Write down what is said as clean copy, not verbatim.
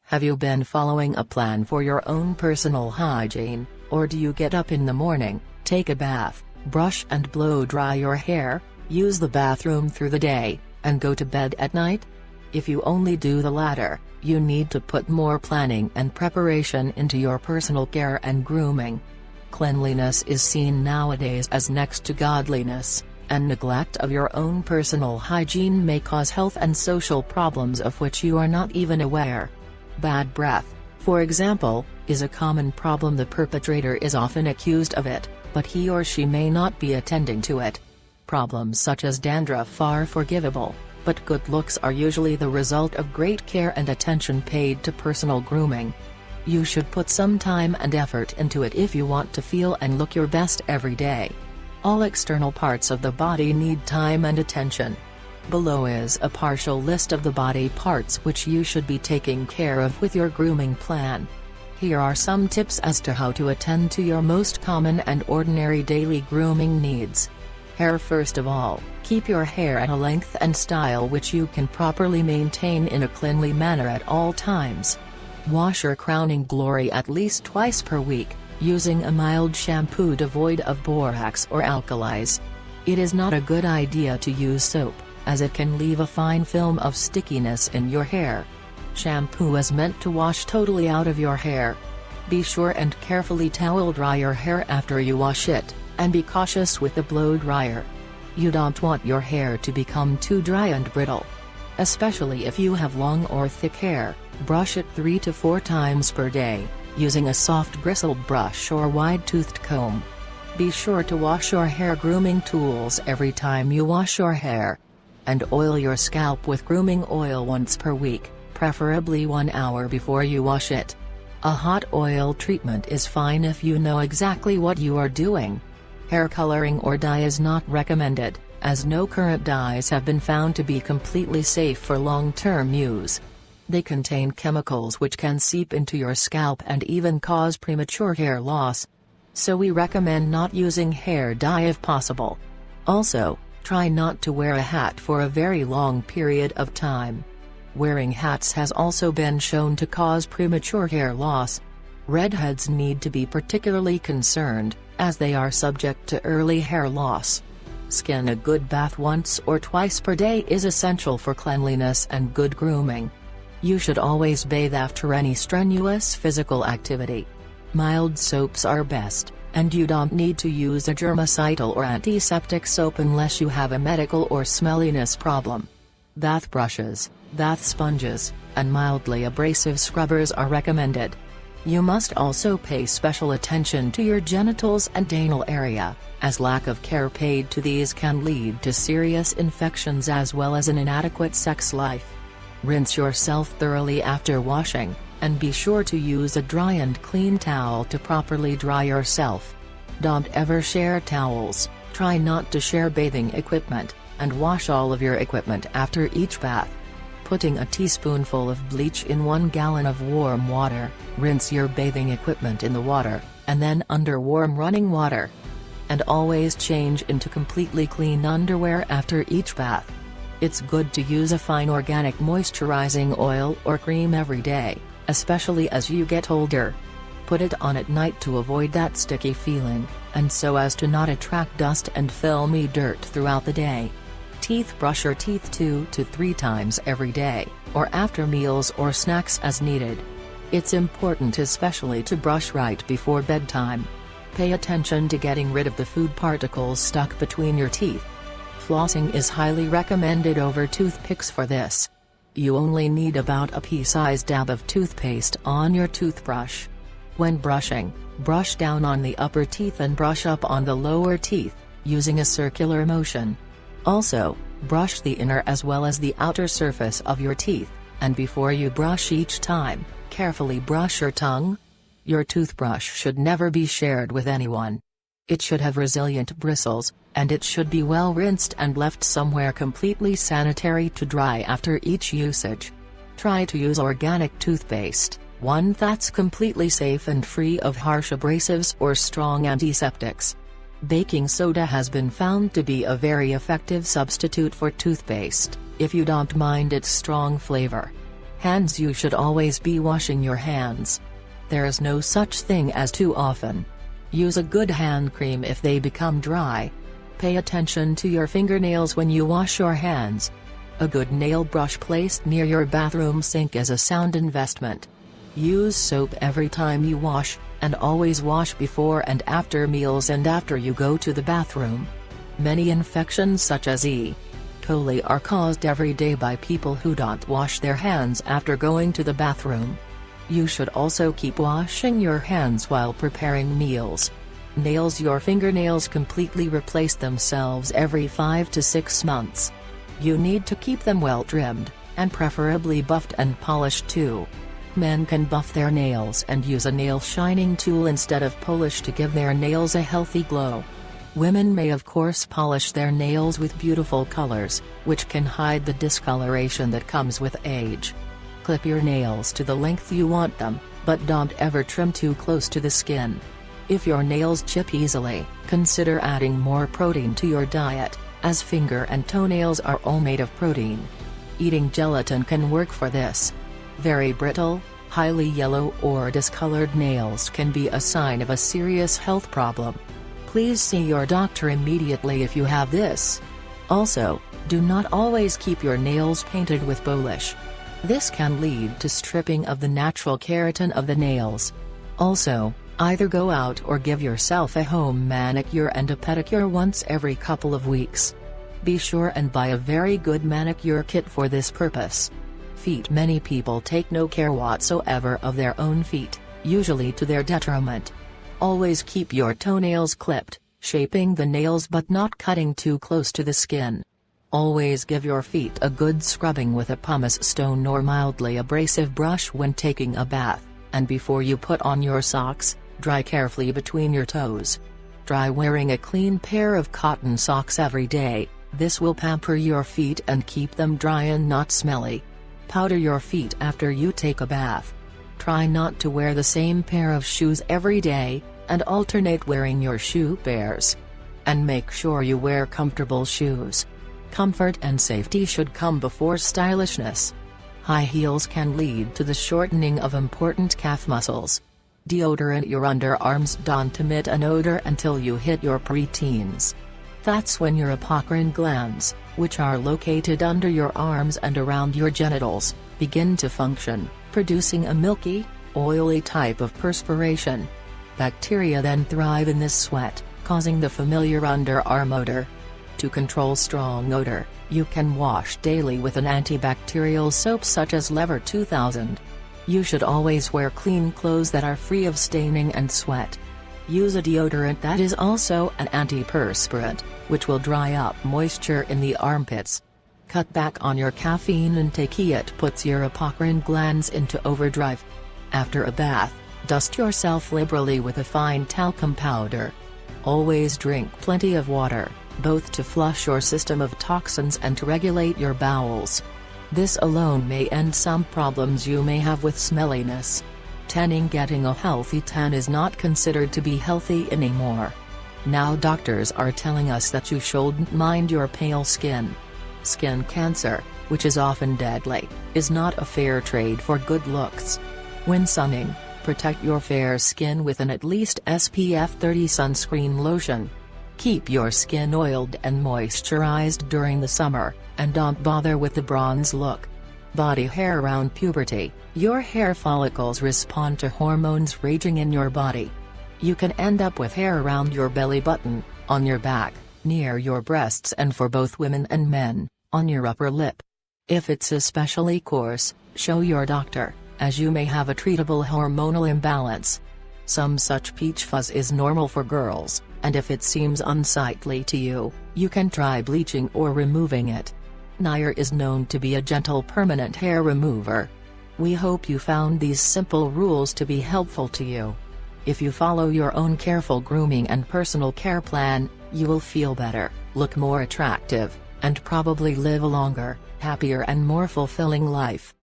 Have you been following a plan for your own personal hygiene, or do you get up in the morning, take a bath, brush and blow dry your hair, use the bathroom through the day, and go to bed at night? If you only do the latter, you need to put more planning and preparation into your personal care and grooming. Cleanliness is seen nowadays as next to godliness, and neglect of your own personal hygiene may cause health and social problems of which you are not even aware. Bad breath, for example, is a common problem. The perpetrator is often accused of it, but he or she may not be attending to it. Problems such as dandruff are forgivable, but good looks are usually the result of great care and attention paid to personal grooming. You should put some time and effort into it if you want to feel and look your best every day. All external parts of the body need time and attention. Below is a partial list of the body parts which you should be taking care of with your grooming plan. Here are some tips as to how to attend to your most common and ordinary daily grooming needs. Hair. First of all, keep your hair at a length and style which you can properly maintain in a cleanly manner at all times. Wash your crowning glory at least twice per week, using a mild shampoo devoid of borax or alkalis. It is not a good idea to use soap, as it can leave a fine film of stickiness in your hair. Shampoo is meant to wash totally out of your hair. Be sure and carefully towel dry your hair after you wash it, and be cautious with the blow dryer. You don't want your hair to become too dry and brittle. Especially if you have long or thick hair, brush it 3 to 4 times per day, using a soft bristled brush or wide-toothed comb. Be sure to wash your hair grooming tools every time you wash your hair. And oil your scalp with grooming oil once per week, preferably 1 hour before you wash it. A hot oil treatment is fine if you know exactly what you are doing. Hair coloring or dye is not recommended, as no current dyes have been found to be completely safe for long-term use. They contain chemicals which can seep into your scalp and even cause premature hair loss. So we recommend not using hair dye if possible. Also, try not to wear a hat for a very long period of time. Wearing hats has also been shown to cause premature hair loss. Redheads need to be particularly concerned, as they are subject to early hair loss. Skin. A good bath once or twice per day is essential for cleanliness and good grooming. You should always bathe after any strenuous physical activity. Mild soaps are best, and you don't need to use a germicidal or antiseptic soap unless you have a medical or smelliness problem. Bath brushes, bath sponges, and mildly abrasive scrubbers are recommended. You must also pay special attention to your genitals and anal area, as lack of care paid to these can lead to serious infections as well as an inadequate sex life. Rinse yourself thoroughly after washing, and be sure to use a dry and clean towel to properly dry yourself. Don't ever share towels, try not to share bathing equipment, and wash all of your equipment after each bath. Putting a teaspoonful of bleach in 1 gallon of warm water, rinse your bathing equipment in the water, and then under warm running water. And always change into completely clean underwear after each bath. It's good to use a fine organic moisturizing oil or cream every day, especially as you get older. Put it on at night to avoid that sticky feeling, and so as to not attract dust and filmy dirt throughout the day. Teeth. Brush your teeth 2 to 3 times every day, or after meals or snacks as needed. It's important especially to brush right before bedtime. Pay attention to getting rid of the food particles stuck between your teeth. Flossing is highly recommended over toothpicks for this. You only need about a pea-sized dab of toothpaste on your toothbrush. When brushing, brush down on the upper teeth and brush up on the lower teeth, using a circular motion. Also, brush the inner as well as the outer surface of your teeth, and before you brush each time, carefully brush your tongue. Your toothbrush should never be shared with anyone. It should have resilient bristles, and it should be well rinsed and left somewhere completely sanitary to dry after each usage. Try to use organic toothpaste, one that's completely safe and free of harsh abrasives or strong antiseptics. Baking soda has been found to be a very effective substitute for toothpaste, if you don't mind its strong flavor. Hands. You should always be washing your hands. There is no such thing as too often. Use a good hand cream if they become dry. Pay attention to your fingernails when you wash your hands. A good nail brush placed near your bathroom sink is a sound investment. Use soap every time you wash, and always wash before and after meals and after you go to the bathroom. Many infections such as E. coli are caused every day by people who don't wash their hands after going to the bathroom. You should also keep washing your hands while preparing meals. Nails. Your fingernails completely replace themselves every 5 to 6 months. You need to keep them well trimmed, and preferably buffed and polished too. Men can buff their nails and use a nail shining tool instead of polish to give their nails a healthy glow. Women may of course polish their nails with beautiful colors, which can hide the discoloration that comes with age. Clip your nails to the length you want them, but don't ever trim too close to the skin. If your nails chip easily, consider adding more protein to your diet, as finger and toenails are all made of protein. Eating gelatin can work for this. Very brittle, highly yellow or discolored nails can be a sign of a serious health problem. Please see your doctor immediately if you have this. Also, do not always keep your nails painted with polish. This can lead to stripping of the natural keratin of the nails. Also, either go out or give yourself a home manicure and a pedicure once every couple of weeks. Be sure and buy a very good manicure kit for this purpose. Feet. Many people take no care whatsoever of their own feet, usually to their detriment. Always keep your toenails clipped, shaping the nails but not cutting too close to the skin. Always give your feet a good scrubbing with a pumice stone or mildly abrasive brush when taking a bath, and before you put on your socks, dry carefully between your toes. Try wearing a clean pair of cotton socks every day. This will pamper your feet and keep them dry and not smelly. Powder your feet after you take a bath. Try not to wear the same pair of shoes every day, and alternate wearing your shoe pairs. And make sure you wear comfortable shoes. Comfort and safety should come before stylishness. High heels can lead to the shortening of important calf muscles. Deodorant your underarms. Don't emit an odor until you hit your preteens. That's when your apocrine glands, which are located under your arms and around your genitals, begin to function, producing a milky, oily type of perspiration. Bacteria then thrive in this sweat, causing the familiar underarm odor. To control strong odor, you can wash daily with an antibacterial soap such as Lever 2000. You should always wear clean clothes that are free of staining and sweat. Use a deodorant that is also an antiperspirant, which will dry up moisture in the armpits. Cut back on your caffeine intake. It puts your apocrine glands into overdrive. After a bath, dust yourself liberally with a fine talcum powder. Always drink plenty of water, both to flush your system of toxins and to regulate your bowels. This alone may end some problems you may have with smelliness. Tanning. Getting a healthy tan is not considered to be healthy anymore. Now doctors are telling us that you shouldn't mind your pale skin. Skin cancer, which is often deadly, is not a fair trade for good looks. When sunning, protect your fair skin with an at least SPF 30 sunscreen lotion. Keep your skin oiled and moisturized during the summer, and don't bother with the bronze look. Body hair. Around puberty, your hair follicles respond to hormones raging in your body. You can end up with hair around your belly button, on your back, near your breasts, and for both women and men, on your upper lip. If it's especially coarse, show your doctor, as you may have a treatable hormonal imbalance. Some such peach fuzz is normal for girls, and if it seems unsightly to you, you can try bleaching or removing it. Nair is known to be a gentle permanent hair remover. We hope you found these simple rules to be helpful to you. If you follow your own careful grooming and personal care plan, you will feel better, look more attractive, and probably live a longer, happier and more fulfilling life.